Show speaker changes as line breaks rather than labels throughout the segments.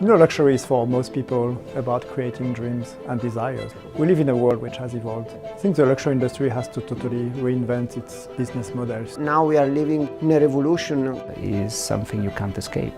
Luxury is for most people about creating dreams and desires. We live in a world which has evolved. I think the luxury industry has to totally reinvent its business models.
Now we are living in a revolution.
Is something you can't escape.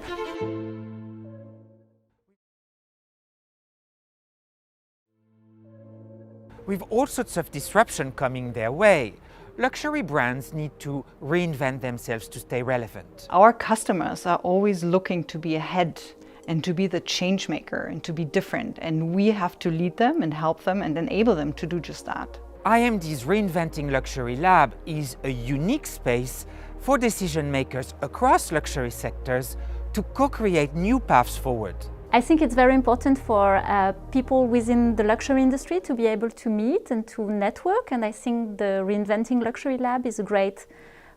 With all sorts of disruption coming their way, luxury brands need to reinvent themselves to stay relevant.
Our customers are always looking to be ahead and to be the change maker and to be different, and we have to lead them and help them and enable them to do just that.
IMD's Reinventing Luxury Lab is a unique space for decision makers across luxury sectors to co-create new paths forward.
I think it's very important for people within the luxury industry to be able to meet and to network, and I think the Reinventing Luxury Lab is a great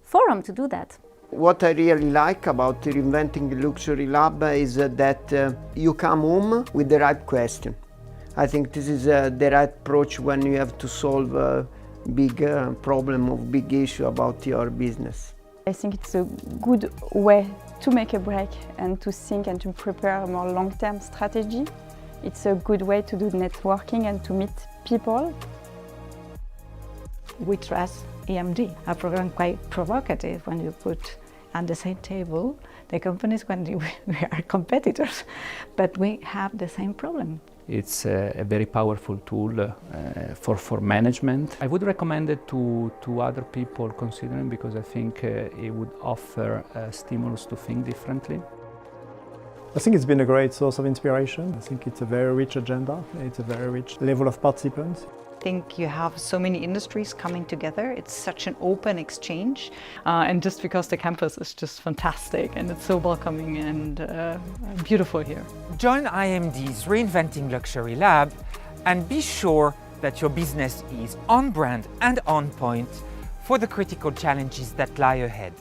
forum to do that.
What I really like about the Reinventing Luxury Lab is that you come home with the right question. I think this is the right approach when you have to solve a big problem or big issue about your business.
I think it's a good way to make a break and to think and to prepare a more long-term strategy. It's a good way to do networking and to meet people.
We trust IMD, a program quite provocative when you put on the same table the companies when we are competitors, but we have the same problem.
It's a very powerful tool for management. I would recommend it to other people considering, because I think it would offer stimulus to think differently.
I think it's been a great source of inspiration. I think it's a very rich agenda. It's a very rich level of participants.
I think you have so many industries coming together. It's such an open exchange, and just because the campus is just fantastic and it's so welcoming and beautiful here.
Join IMD's Reinventing Luxury Lab and be sure that your business is on brand and on point for the critical challenges that lie ahead.